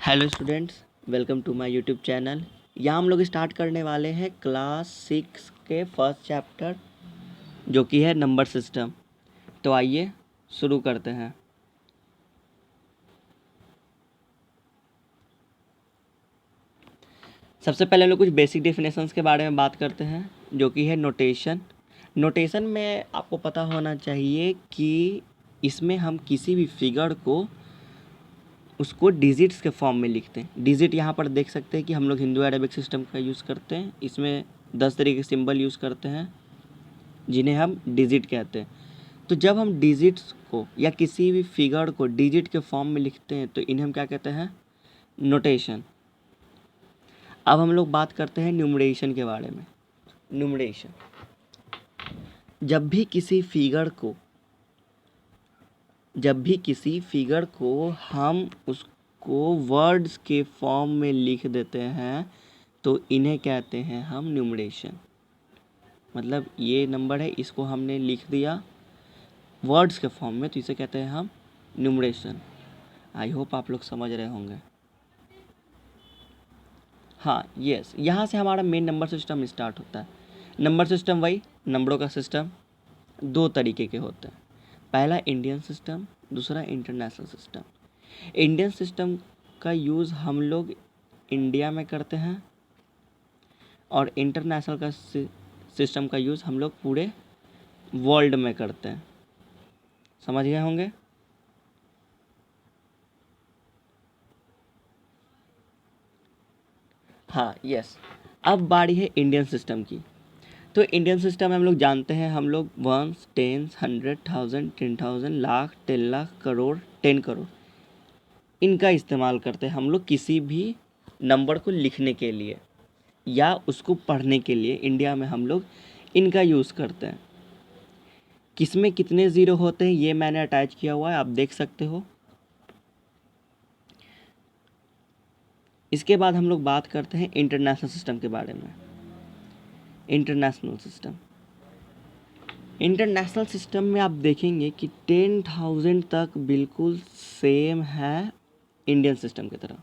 Hello students, welcome to my YouTube channel. यहाँ हम लोग स्टार्ट करने वाले हैं क्लास 6 के फर्स्ट चैप्टर जो कि है नंबर सिस्टम। तो आइए शुरू करते हैं। सबसे पहले हम लोग कुछ बेसिक डेफिनेशंस के बारे में बात करते हैं जो कि है नोटेशन। नोटेशन में आपको पता होना चाहिए कि इसमें हम किसी भी फिगर को उसको डिजिट्स के फॉर्म में लिखते हैं। डिजिट यहाँ पर देख सकते हैं कि हम लोग हिंदू अरेबिक सिस्टम का यूज़ करते हैं। इसमें 10 तरीके के सिंबल यूज़ करते हैं जिन्हें हम डिजिट कहते हैं। तो जब हम डिजिट्स को या किसी भी फिगर को डिजिट के फॉर्म में लिखते हैं तो इन्हें हम क्या कहते हैं? नोटेशन। अब हम लोग बात करते हैं न्यूमरेशन के बारे में। न्यूमरेशन, जब भी किसी फिगर को हम उसको वर्ड्स के फॉर्म में लिख देते हैं तो इन्हें कहते हैं हम न्यूमरेशन। मतलब ये नंबर है, इसको हमने लिख दिया वर्ड्स के फॉर्म में तो इसे कहते हैं हम न्यूमरेशन। आई होप आप लोग समझ रहे होंगे। हाँ, यस, यहाँ से हमारा मेन नंबर सिस्टम स्टार्ट होता है। नंबर सिस्टम वही नंबरों का सिस्टम, दो तरीके के होते हैं। पहला इंडियन सिस्टम, दूसरा इंटरनेशनल सिस्टम। इंडियन सिस्टम का यूज़ हम लोग इंडिया में करते हैं और इंटरनेशनल का सिस्टम का यूज़ हम लोग पूरे वर्ल्ड में करते हैं। समझ गए होंगे। हाँ, यस। अब बारी है इंडियन सिस्टम की। तो इंडियन सिस्टम में हम लोग जानते हैं, हम लोग वंस, टेंस, 100, 1000, 10,000, लाख, 10 लाख, करोड़, 10 करोड़ इनका इस्तेमाल करते हैं हम लोग किसी भी नंबर को लिखने के लिए या उसको पढ़ने के लिए। इंडिया में हम लोग इनका यूज़ करते हैं। किसमें कितने ज़ीरो होते हैं ये मैंने अटैच किया हुआ है, आप देख सकते हो। इसके बाद हम लोग बात करते हैं इंटरनेशनल सिस्टम के बारे में। इंटरनेशनल सिस्टम में आप देखेंगे कि 10,000 तक बिल्कुल सेम है इंडियन सिस्टम की तरह।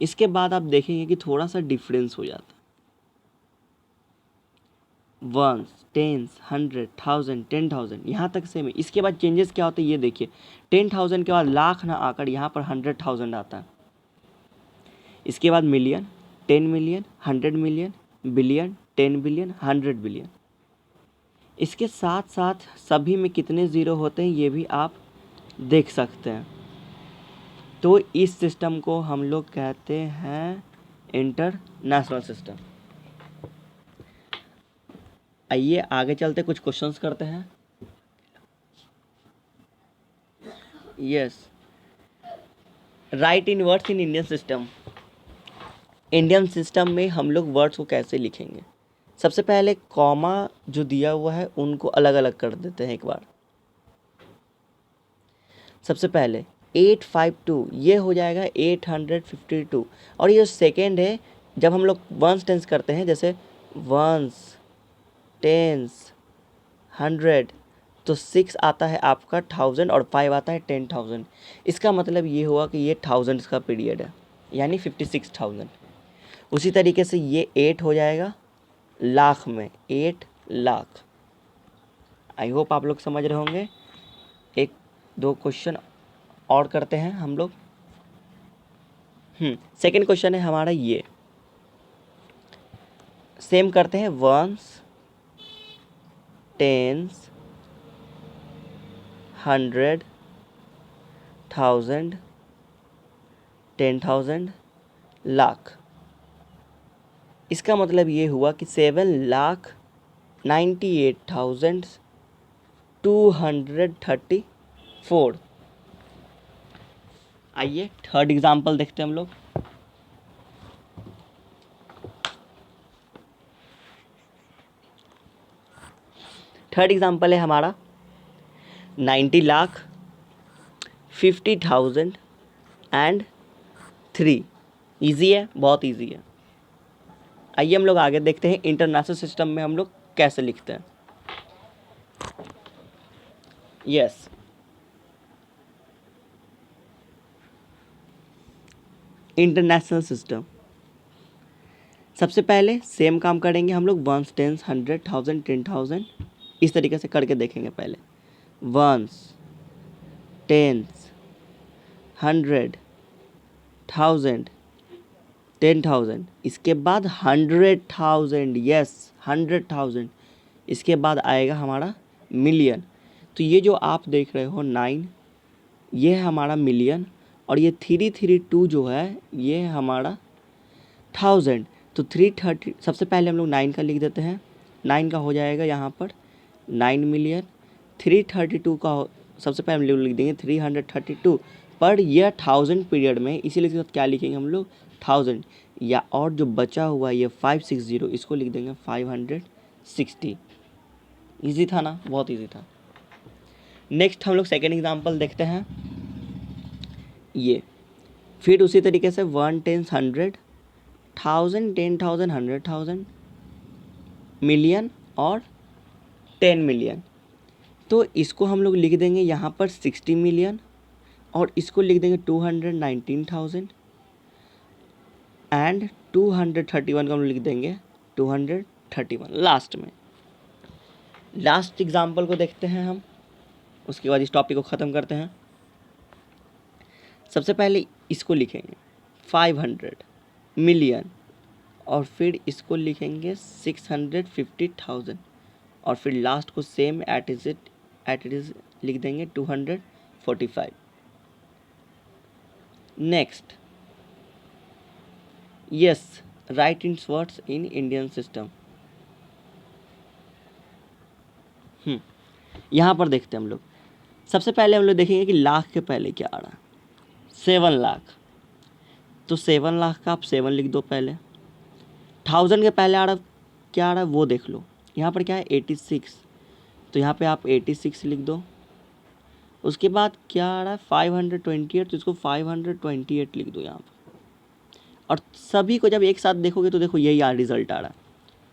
इसके बाद आप देखेंगे कि थोड़ा सा डिफरेंस हो जाता है। वंस, टेंस, 100, 1000, 10,000 यहाँ तक सेम है। इसके बाद चेंजेस क्या होते हैं ये देखिए। 10,000 के बाद लाख ना आकर यहाँ पर 100,000 आता है। इसके बाद million, 10 million, 100 million, billion, 10 billion, 100 billion. इसके साथ साथ सभी में कितने ज़ीरो होते हैं ये भी आप देख सकते हैं। तो इस सिस्टम को हम लोग कहते हैं इंटरनेशनल सिस्टम। आइए आगे चलते कुछ क्वेश्चंस करते हैं। Yes, right in words in Indian system. Indian system में हम लोग वर्ड्स को कैसे लिखेंगे? सबसे पहले कॉमा जो दिया हुआ है उनको अलग अलग कर देते हैं एक बार। सबसे पहले 852 ये हो जाएगा 852 और ये सेकेंड है। जब हम लोग वंस टेंस करते हैं, जैसे वंस, टेंस, 100 तो 6 आता है आपका 1000 और 5 आता है 10,000। इसका मतलब ये हुआ कि ये थाउजेंड्स का पीरियड है, यानी 56,000। उसी तरीके से ये 8 हो जाएगा लाख में, 8 लाख। आई होप आप लोग समझ रहे होंगे। एक दो क्वेश्चन और करते हैं हम लोग। सेकंड क्वेश्चन है हमारा ये, सेम करते हैं। Ones, tens, 100, 1000, 10,000, lakh. इसका मतलब ये हुआ कि 7,98,234। आइए थर्ड एग्जाम्पल देखते हैं हम लोग। थर्ड एग्जाम्पल है हमारा 90,50,000 ईजी है, बहुत ईजी है। आइए हम लोग आगे देखते हैं इंटरनेशनल सिस्टम में हम लोग कैसे लिखते हैं। Yes, international system. सबसे पहले सेम काम करेंगे हम लोग, वंस, टेंस, 100, 1000, 10,000, इस तरीके से करके देखेंगे। पहले वंस, टेंस, 100, 1000, 10,000, इसके बाद 100,000, यस 100,000, इसके बाद आएगा हमारा मिलियन। तो ये जो आप देख रहे हो 9, ये है हमारा मिलियन, और ये 332 जो है ये है हमारा 1000। तो 330, सबसे पहले हम लोग 9 का लिख देते हैं, 9 का हो जाएगा यहाँ पर 9 मिलियन। 332 का सबसे पहले हम लोग लिख देंगे 332, पर यह 1000 पीरियड में, इसीलिए इसके साथ क्या लिखेंगे हम लोग 1000, या और जो बचा हुआ ये 560, इसको लिख देंगे 560। इजी था ना, बहुत इजी था। नेक्स्ट हम लोग सेकेंड एग्जाम्पल देखते हैं। ये फिर उसी तरीके से 1, 10, 100, 1000, 10,000, 100,000, मिलियन और 10 मिलियन। तो इसको हम लोग लिख देंगे यहाँ पर 60 मिलियन, और इसको लिख देंगे 219,000, एंड 231 को हम लिख देंगे 231 लास्ट में। लास्ट एग्जाम्पल को देखते हैं हम, उसके बाद इस टॉपिक को ख़त्म करते हैं। सबसे पहले इसको लिखेंगे 500 मिलियन, और फिर इसको लिखेंगे 650,000, और फिर लास्ट को सेम एट इज लिख देंगे 245। Next, yes, right in words in Indian system. यहाँ पर देखते हैं हम लोग। सबसे पहले हम लोग देखेंगे कि लाख के पहले क्या आ रहा है, 7 लाख। तो 7 लाख का आप 7 लिख दो पहले। 1000 के पहले आ रहा क्या आ रहा है वो देख लो। यहाँ पर क्या है 86, तो यहाँ पे आप 86 लिख दो। उसके बाद क्या आ रहा है 528, तो इसको 528 लिख दो यहाँ पर। और सभी को जब एक साथ देखोगे तो देखो यही रिजल्ट आ रहा है।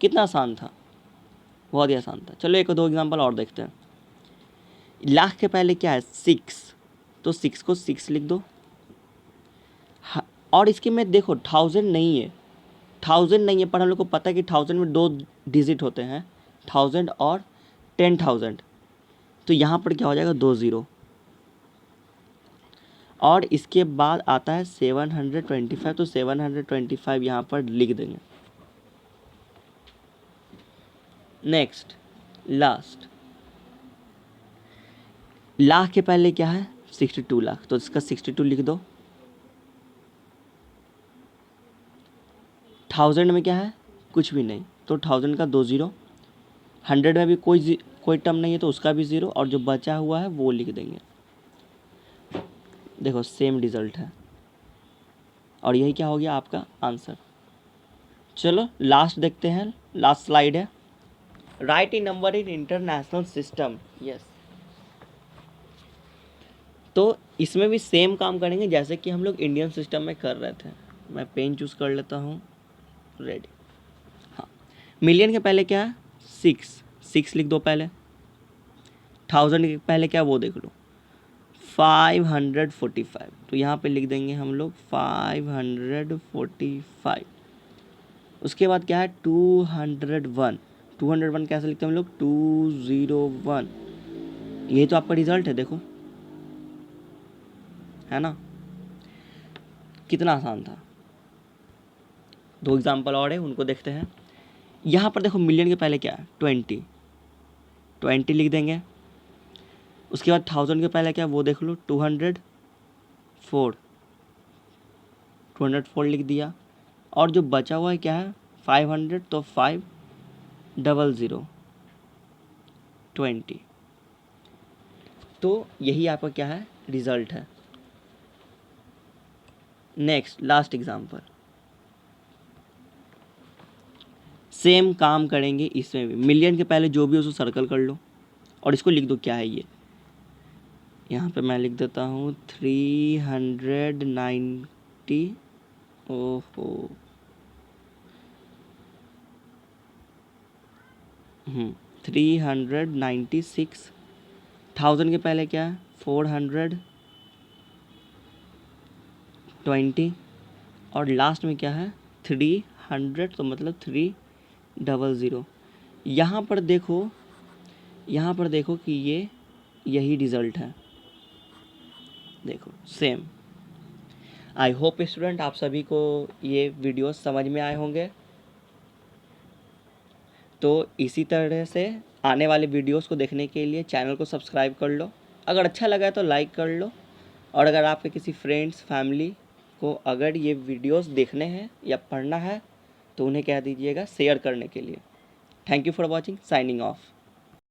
कितना आसान था, बहुत ही आसान था। चलो एक दो एग्जांपल और देखते हैं। लाख के पहले क्या है 6, तो 6 को 6 लिख दो। और इसके में देखो 1000 नहीं है, 1000 नहीं है, पर हम लोग को पता है कि 1000 में 2 डिजिट होते हैं, 1000 और 10,000। तो यहाँ पर क्या हो जाएगा 2 0, और इसके बाद आता है 725, तो 725 यहाँ पर लिख देंगे। नेक्स्ट, लास्ट, लाख के पहले क्या है 62 लाख, तो इसका 62 लिख दो। 1000 में क्या है कुछ भी नहीं, तो 1000 का 2 0। 100 में भी कोई टर्म नहीं है, तो उसका भी 0, और जो बचा हुआ है वो लिख देंगे। देखो सेम रिजल्ट है, और यही क्या हो गया आपका आंसर। चलो लास्ट देखते हैं, लास्ट स्लाइड है। Right in number in international system. Yes, तो इसमें भी सेम काम करेंगे जैसे कि हम लोग इंडियन सिस्टम में कर रहे थे। मैं पेन चूज़ कर लेता हूँ, रेडी। हाँ, मिलियन के पहले क्या है 6 लिख दो पहले। 1000 के पहले क्या वो देख लो 545, तो यहाँ पे लिख देंगे हम लोग 545। उसके बाद क्या है 201, 201 कैसे लिखते हैं हम लोग 201। ये तो आपका रिजल्ट है, देखो है ना, कितना आसान था। 2 एग्जाम्पल और है, उनको देखते हैं। यहाँ पर देखो मिलियन के पहले क्या है 20 लिख देंगे। उसके बाद 1000 के पहले क्या वो देख लो 204 लिख दिया। और जो बचा हुआ है क्या है 500, तो 500 20। तो यही आपका क्या है रिजल्ट है। नेक्स्ट, लास्ट एग्जाम्पल, सेम काम करेंगे इसमें भी। मिलियन के पहले जो भी हो उसको सर्कल कर लो, और इसको लिख दो क्या है ये। यहाँ पे मैं लिख देता हूँ 390। ओहो, 396। 1000 के पहले क्या है 420, और लास्ट में क्या है 300, तो मतलब 300। यहाँ पर देखो कि ये यही रिज़ल्ट है, देखो सेम। आई होप स्टूडेंट आप सभी को ये वीडियो समझ में आए होंगे। तो इसी तरह से आने वाले वीडियोस को देखने के लिए चैनल को सब्सक्राइब कर लो, अगर अच्छा लगा है तो लाइक कर लो, और अगर आपके किसी फ्रेंड्स फैमिली को अगर ये वीडियोस देखने हैं या पढ़ना है तो उन्हें कह दीजिएगा शेयर करने के लिए। Thank you for watching, signing off.